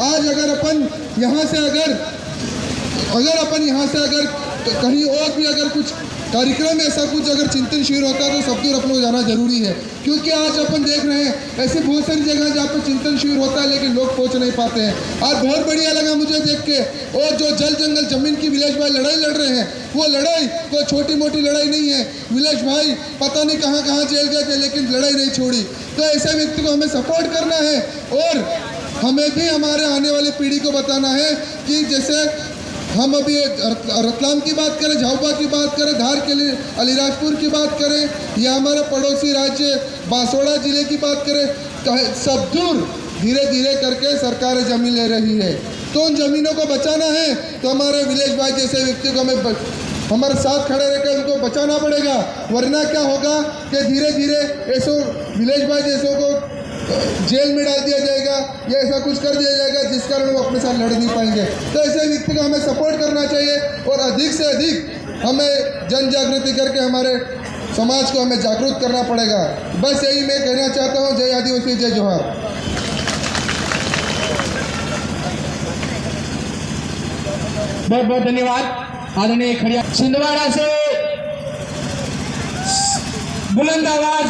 आज अगर अपन यहाँ से अगर कहीं और भी अगर कुछ कार्यक्रम ऐसा कुछ अगर चिंतन शिविर होता है तो सब दूर अपने को जाना जरूरी है, क्योंकि आज अपन देख रहे हैं ऐसे बहुत सारी जगह जहाँ पर चिंतन शिविर होता है लेकिन लोग पहुँच नहीं पाते हैं। आज बहुत बढ़िया लगा मुझे देख के, और जो जल जंगल जमीन की विलेश भाई लड़ाई लड़ रहे हैं, वो लड़ाई कोई छोटी मोटी लड़ाई नहीं है। विलेश भाई पता नहीं कहाँ कहाँ जेल गए थे लेकिन लड़ाई नहीं छोड़ी। तो ऐसे व्यक्ति को हमें सपोर्ट करना है और हमें भी हमारे आने वाली पीढ़ी को बताना है कि जैसे हम अभी रतलाम की बात करें, झाबुआ की बात करें, धार के लिए अलीराजपुर की बात करें या हमारे पड़ोसी राज्य बांसवाड़ा जिले की बात करें, सब दूर धीरे धीरे करके सरकारें जमीन ले रही है। तो उन जमीनों को बचाना है तो हमारे विलेश भाई जैसे व्यक्ति को हमें हमारे साथ खड़े रहकर उनको बचाना पड़ेगा, वरना क्या होगा कि धीरे धीरे ऐसो विलेश भाई जैसों को जेल में डाल दिया जाएगा या ऐसा कुछ कर दिया जाएगा जिस कारण वो अपने साथ लड़ नहीं पाएंगे। तो ऐसे व्यक्ति को हमें सपोर्ट करना चाहिए और अधिक से अधिक हमें जन जागृति करके हमारे समाज को हमें जागरूक करना पड़ेगा। बस यही मैं कहना चाहता हूँ। जय आदिवासी, जय जोहार। बहुत बहुत धन्यवाद आदरणीय खड़िया। छिंदवाड़ा से बुलंद आवाज,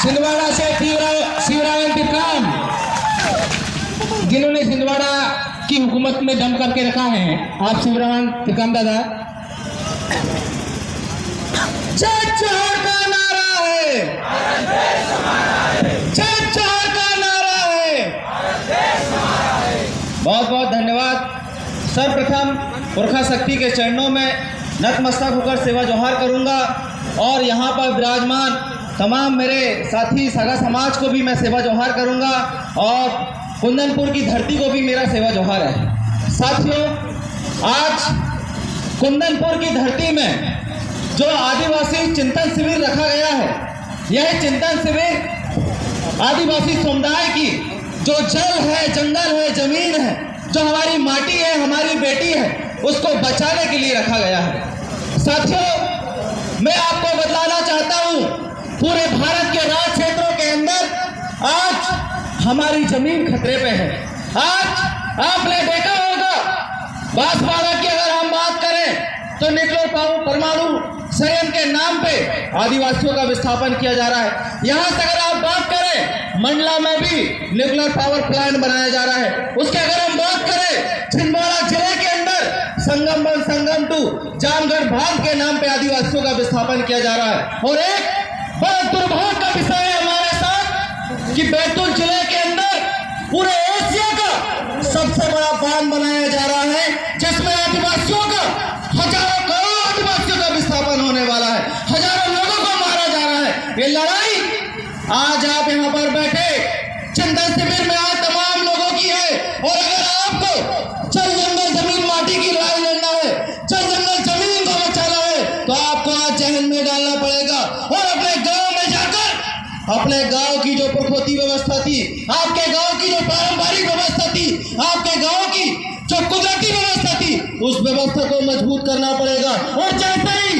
छिंदवाड़ा से शिवराम टिकाम, जिन्होंने छिंदवाड़ा की हुकूमत में दम करके रखा है, आप शिवराम टिकाम दादा। जय जोहार का नारा है, जय जोहार का नारा है। बहुत बहुत धन्यवाद। सर्वप्रथम पुरखा शक्ति के चरणों में नतमस्तक होकर सेवा जोहार करूंगा और यहाँ पर विराजमान तमाम मेरे साथी सगा समाज को भी मैं सेवा जोहार करूंगा और कुंदनपुर की धरती को भी मेरा सेवा जोहार है। साथियों, आज कुंदनपुर की धरती में जो आदिवासी चिंतन शिविर रखा गया है, यह चिंतन शिविर आदिवासी समुदाय की जो जल है, जंगल है, जमीन है, जो हमारी माटी है, हमारी बेटी है, उसको बचाने के लिए रखा गया है। साथियों, मैं आपको बतलाना चाहता हूँ, पूरे भारत के राज्य क्षेत्रों के अंदर आज हमारी जमीन खतरे पे है। आज आपने देखा होगा बांसवाड़ा की अगर हम बात करें तो न्यूक्लियर परमाणु संयंत्र के नाम पे आदिवासियों का विस्थापन किया जा रहा है। यहाँ से अगर आप बात करें मंडला में भी न्यूक्लियर पावर प्लांट बनाया जा रहा है। उसके अगर हम बात करें छिंदवाड़ा जिले के अंदर संगम 1, संगम 2, जामगढ़ भाग के नाम पे आदिवासियों का विस्थापन किया जा रहा है। और एक बड़ा दुर्भाग्य का विषय है हमारे साथ कि बैतूल जिले के अंदर पूरे एशिया का सबसे बड़ा बांध बनाया जा रहा है, जिसमें आदिवासियों का हजारों करोड़ आदिवासियों का विस्थापन होने वाला है, हजारों लोगों को मारा जा रहा है। ये लड़ाई आज आप यहाँ पर बैठे चिंतन शिविर में आज तमाम लोगों की है। और अगर आपको जल जंगल जमीन माटी की लड़ाई लड़ना है, जल जंगल जमीन को बचाना है, तो आपको आज जहन में डालना पड़ेगा और अपने गांव में जाकर अपने गांव की जो प्रकृति व्यवस्था थी, आपके गांव की जो पारंपरिक व्यवस्था थी, आपके गांव की जो कुदरती व्यवस्था थी, उस व्यवस्था को मजबूत करना पड़ेगा। और जैसे ही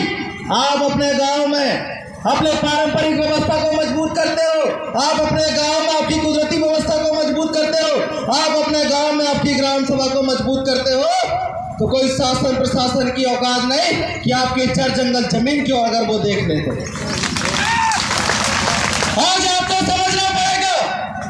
आप अपने गांव में अपने पारंपरिक व्यवस्था को मजबूत करते हो, आप अपने गांव में आपकी कुदरती व्यवस्था को मजबूत करते हो, आप अपने गांव में आपकी ग्राम सभा को मजबूत करते हो, तो कोई शासन प्रशासन की औकात नहीं कि आपके जड़ जंगल जमीन की ओर अगर वो देख ले तो। आज आपको समझना पड़ेगा,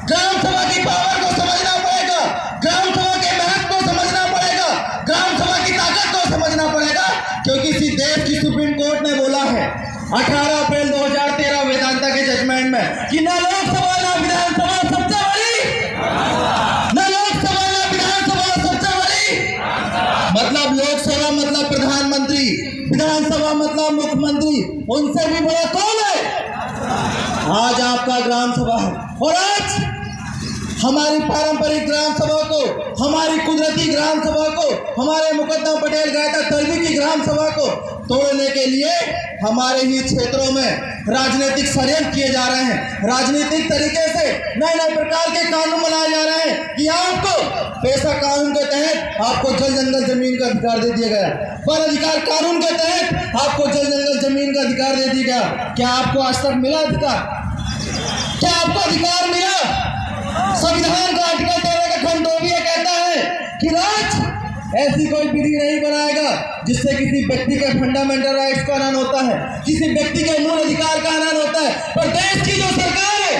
ग्राम सभा की पावर को समझना पड़ेगा, ग्राम सभा के महत्व को समझना पड़ेगा, ग्राम सभा की ताकत को समझना पड़ेगा, क्योंकि इसी देश की सुप्रीम कोर्ट ने बोला है 18 अप्रैल 2013 वेदांता के जजमेंट में कि ना लोकसभा ना विधानसभा सबसे बड़ी, ना लोकसभा ना विधानसभा सबसे बड़ी। मतलब लोकसभा मतलब प्रधानमंत्री, विधानसभा मतलब मुख्यमंत्री, उनसे भी बड़ा कौन है? आज आपका ग्राम सभा है। और आज हमारी पारंपरिक ग्राम सभा को, हमारी कुदरती ग्राम सभा को, हमारे मुकद्दम पटेल गायता तलवी की ग्राम सभा को तोड़ने के लिए हमारे ही क्षेत्रों में राजनीतिक षड्यंत्र किए जा रहे हैं। राजनीतिक तरीके से नए नए प्रकार के कानून बनाए जा रहे हैं कि आपको पैसा कानून के तहत आपको जल जंगल जमीन का अधिकार दे दिया गया, वन अधिकार कानून के तहत आपको जल जंगल जमीन का अधिकार दे दिया गया। क्या आपको आज तक मिला अधिकार? क्या आपको अधिकार मिला? संविधान का आर्टिकल 13 का खंड ऐसी कोई विधि नहीं बनाएगा जिससे किसी व्यक्ति के फंडामेंटल राइट्स का हनन होता है, किसी व्यक्ति के मूल अधिकार का हनन होता है। पर देश की जो सरकार है,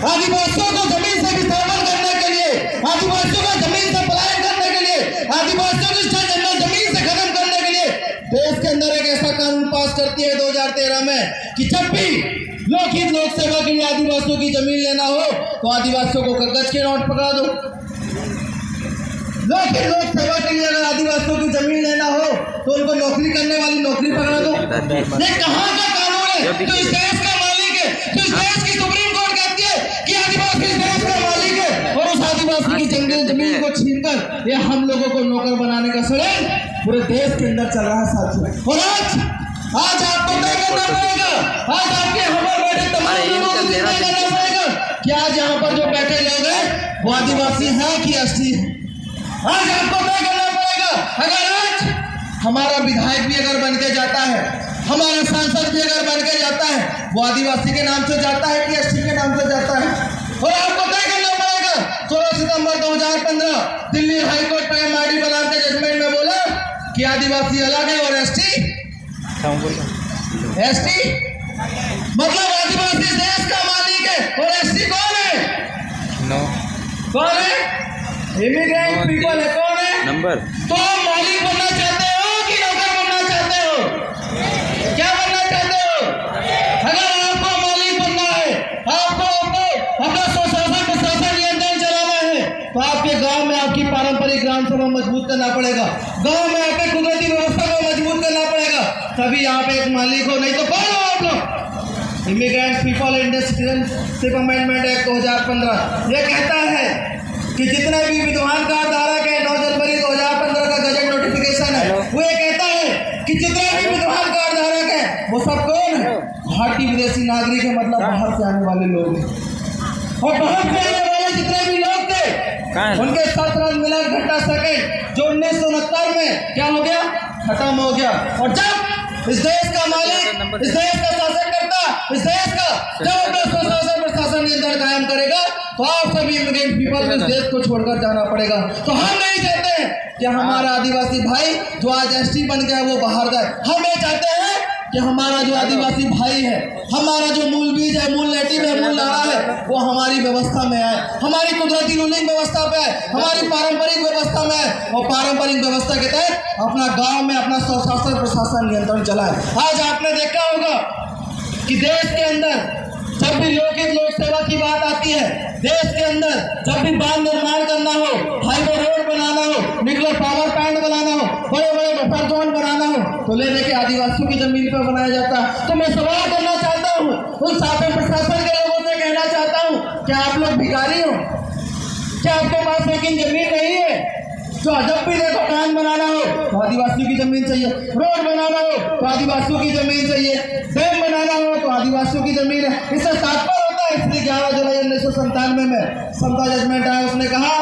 आदिवासियों को जमीन से विस्थापन करने के लिए, आदिवासियों को जमीन से पलायन करने के लिए, आदिवासियों की जमीन से खत्म करने के लिए देश के अंदर एक ऐसा कानून पास करती है 2013 में कि जब भी लोकहित लोक सेवा के लिए आदिवासियों की जमीन लेना हो तो आदिवासियों को कागज के नोट पकड़ा दो। लोकहित लोक सेवा के लिए अगर आदिवासियों की जमीन लेना हो तो उनको नौकरी करने वाली नौकरी पकड़ा दो। ये कहाँ का कानून है जो इस देश का मालिक है, जो इस देश की सुप्रीम कोर्ट कहती है कि आदिवासी इस देश का मालिक है, और उस आदिवासी की जमीन को छीनकर ये हम लोगों को नौकर बनाने का षड्यंत्र पूरे देश के अंदर चल रहा है साथियों। और आज आपको तय करना पड़ेगा, आज आपके हमारे बैठे तमाम लोगों को तय करना पड़ेगा कि आज यहाँ पर जो बैठे लोग हैं वो आदिवासी हैं कि एसटी है। आज आपको तय करना पड़ेगा। अगर आज हमारा विधायक भी अगर बन के जाता है, हमारा सांसद भी अगर बन के जाता है, वो आदिवासी के नाम से जाता है कि एसटी के नाम से जाता है। और आपको तय करना पड़ेगा। 16 सितंबर 2015 दिल्ली हाईकोर्ट में MRD बलान के जजमेंट में बोला कि आदिवासी अलग है और एसटी मतलब आदिवासी देश का मालिक है और एसटी कौन है? कौन है? इमिग्रेंट पीपल है। कौन है? नंबर। तो आप मालिक बनना चाहते हो कि नौकर बनना चाहते हो? क्या बनना चाहते हो? अगर आपको मालिक बनना है, आपको अपना स्वशासन प्रशासन नियंत्रण चलाना है तो आपके गांव में आपकी पारंपरिक ग्राम सभा मजबूत करना पड़ेगा, गांव में आपके कुदरती व्यवस्था को मजबूत करना पड़ेगा, तभी यहाँ पे एक मालिक हो। नहीं तो कौन हो आप लोग? Immigrant people Indian citizenship amendment act 2015 ये कहता है कि जितने भी विद्वान का धारक है 9 जनवरी 2015 का गजट नोटिफिकेशन है, वो ये कहता है कि जितने भी विद्वान का धारक है वो सब कौन है? भारतीय विदेशी नागरिक है, मतलब बाहर से आने वाले लोग हैं। और बाहर से आने वाले जितने भी लोग थे उनके 17 मिनट घंटा सेकंड जो 1969 में क्या हो गया? खत्म हो गया। और जब इस देश का मालिक, इस देश का शासनकर्ता, इस देश का जब अपना स्वशासन प्रशासन नियंत्रण कायम करेगा तो आप सभी इमिग्रेंट पीपल को इस देश को छोड़कर जाना पड़ेगा। तो हम नहीं चाहते हैं कि हमारा आदिवासी भाई जो आज एसटी बन गया वो बाहर जाए। हम ये चाहते हैं कि हमारा जो आदिवासी भाई है, हमारा जो मूल बीज है, मूल नेटिव है, मूल नारा है, वो हमारी व्यवस्था में आए, हमारी कुदरती रूलिंग व्यवस्था पे आए, हमारी पारंपरिक व्यवस्था में आए और पारंपरिक व्यवस्था के तहत अपना गांव में अपना स्वशासन प्रशासन नियंत्रण चलाए। आज आपने देखा होगा कि देश के अंदर जब भी लोकहित लोक सेवा की बात आती है, देश के अंदर जब भी बांध निर्माण करना हो, हाईवे रोड बनाना हो, न्यूक्लियर पावर प्लांट बनाना हो, बड़े बड़े बफर जोन बनाना हो तो ले लेके आदिवासियों की जमीन पर बनाया जाता है। तो मैं सवाल करना चाहता हूँ, उन शासन प्रशासन के लोगों से कहना चाहता हूँ, क्या आप लोग भिखारी हो? क्या आपके पास लेकिन जमीन नहीं है? तो जब भी देखो प्लान बनाना हो तो आदिवासियों की जमीन चाहिए, रोड बनाना हो तो आदिवासियों की जमीन चाहिए, डैम बनाना हो तो आदिवासियों की जमीन है। इससे तात्पर्य होता है। इसलिए 11 जुलाई 1997 में समता जजमेंट आया, उसने कहा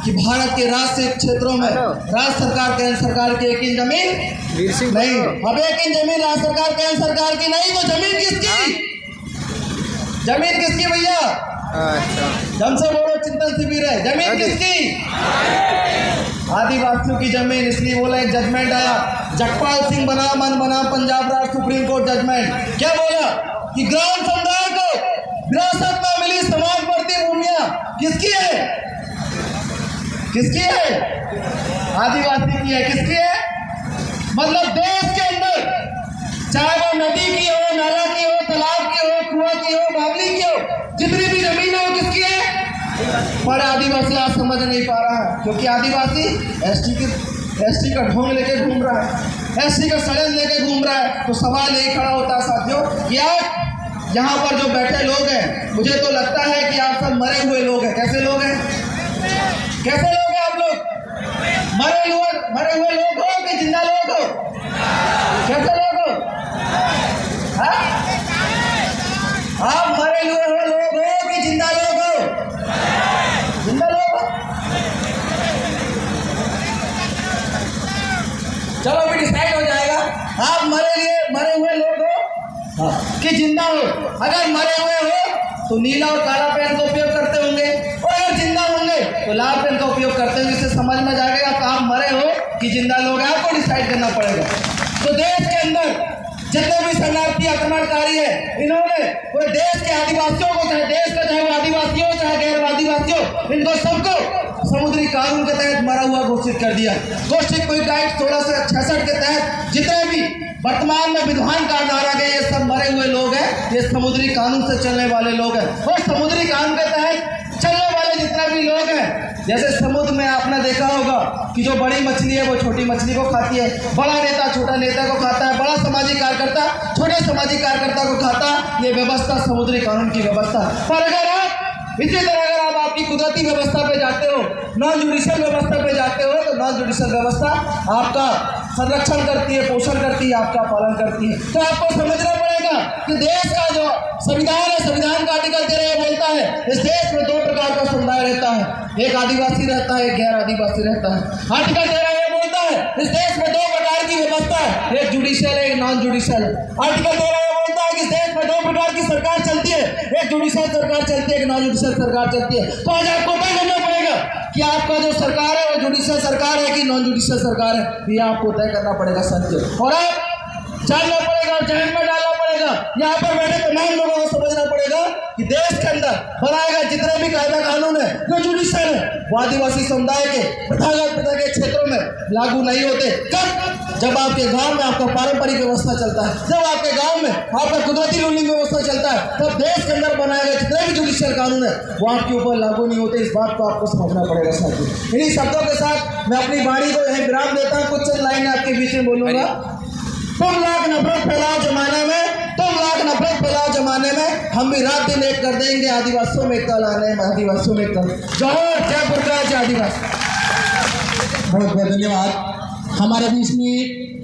कि भारत के राज्य क्षेत्रों में राज्य सरकार केंद्र सरकार की एक इंच जमीन नहीं। अब एक इंच जमीन राज्य सरकार केंद्र सरकार की नहीं तो जमीन किसकी? जमीन किसकी भैया? जम से बोलो, चिंतन शिविर है। जमीन किसकी? आदिवासियों की जमीन। इसलिए बोला, एक जजमेंट आया, जगपाल सिंह बना मन बना पंजाब राज्य सुप्रीम कोर्ट जजमेंट। क्या बोला कि ग्राम समुदाय को विरासत में मिली समाज बढ़ती भूमियां किसकी है? किसकी है? आदिवासी की है। किसकी है? मतलब देश के अंदर चाहे वो नदी की हो, नाला की हो, तालाब की हो, कुआं की हो, बावली की हो, जितनी भी जमीन है वो किसकी है? पर आदिवासी आज समझ नहीं पा रहा है, क्योंकि आदिवासी एसटी का ढोंग लेके घूम रहा है, एसटी का षड्यंत्र लेके घूम रहा है। तो सवाल यही खड़ा होता है साथियों, यार यहाँ पर जो बैठे लोग हैं, मुझे तो लगता है कि आप सब मरे हुए लोग हैं। कैसे लोग हैं? कैसे लोग हैं आप लोग? मरे हुए लोग हो कि जिंदा लोग हो? कैसे लोग हो? आप मरे हुए लोग हो कि जिंदा लोग हो? जिंदा लोग हो। चलो भी डिसाइड हो जाएगा, आप मरे हुए लोग हो कि जिंदा हो। अगर मरे हुए हो तो नीला और काला पेन का उपयोग करते होंगे, और अगर जिंदा होंगे तो लाल पेन का उपयोग करते होंगे। इससे समझ में जाएगा कि आप मरे हो कि जिंदा लोग हैं, आपको डिसाइड करना पड़ेगा। तो देश के अंदर जितने भी शरणार्थी आक्रमणकारी है, इन्होंने पूरे देश के आदिवासियों को, चाहे देश का चाहे वो आदिवासी हो चाहे गैर आदिवासी हो, इनको सबको समुद्री कानून के तहत मरा हुआ घोषित कर दिया। घोषित कोई एक्ट 1666 के तहत जितने भी वर्तमान में विद्वान का नारा गए, ये सब मरे हुए लोग हैं, ये समुद्री कानून से चलने वाले लोग हैं। और समुद्री कानून के तहत चलने वाले जितने भी लोग हैं, जैसे समुद्र में आपने देखा होगा कि जो बड़ी मछली है वो छोटी मछली को खाती है, बड़ा नेता छोटा नेता को खाता है, बड़ा सामाजिक कार्यकर्ता छोटे सामाजिक कार्यकर्ता को खाता है। ये व्यवस्था समुद्री कानून की व्यवस्था। पर अगर आप इसी तरह अगर आप आपकी कुदरती व्यवस्था पे जाते हो, नॉन जुडिशियल व्यवस्था पे जाते हो, तो नॉन जुडिशियल व्यवस्था आपका संरक्षण करती है, पोषण करती है, आपका पालन करती है। तो आपको समझना पड़ेगा कि देश का जो संविधान है, संविधान का आर्टिकल 13 बोलता है इस देश में 2 प्रकार का समुदाय रहता है, एक आदिवासी रहता है, एक गैर आदिवासी रहता है। आर्टिकल 13 ये बोलता है इस देश में 2 प्रकार की व्यवस्था है, एक जुडिशियल एक नॉन जुडिशियल। आर्टिकल 13 ये बोलता है कि इस देश में 2 प्रकार की सरकार चलती है, एक जुडिशियल सरकार चलती है, एक नॉन जुडिशियल सरकार चलती है। तो आज आपको तय करना पड़ेगा कि आपका जो सरकार है वो जुडिशियल सरकार है कि नॉन जुडिशियल सरकार है, ये आपको तय करना पड़ेगा साथियों। और आप जानना पड़ेगा और जहन में डालना पड़ेगा, यहाँ पर बैठे तमाम लोगों को समझना पड़ेगा कि देश के अंदर बनाए गए जितने भी कायदा कानून है जो जुडिशियल है, वो आदिवासी समुदाय के प्रथागत के क्षेत्रों में लागू नहीं होते। कब? जब आपके गांव में आपका पारंपरिक व्यवस्था चलता है, जब आपके गांव में आपका कुदरती रूलिंग व्यवस्था चलता है, तब देश के अंदर बनाए गए जितने भी जुडिशियल कानून है वो आपके ऊपर लागू नहीं होते। इस बात को आपको समझना पड़ेगा साथियों। इन्हीं शब्दों के साथ मैं अपनी वाणी को यहीं विराम देता हूँ। कुछ चंद लाइन आपके बीच में बोलूंगा। तुम लाख नफरत फैलाओ जमाने में, तुम लाख नफरत फैलाओ जमाने में, हम भी रात दिन एक कर देंगे आदिवासियों में एकता लाने में, आदिवासियों में एकता। जोहर, जय गुरराज, जय आदिवासी। बहुत बहुत धन्यवाद। हमारे बीच में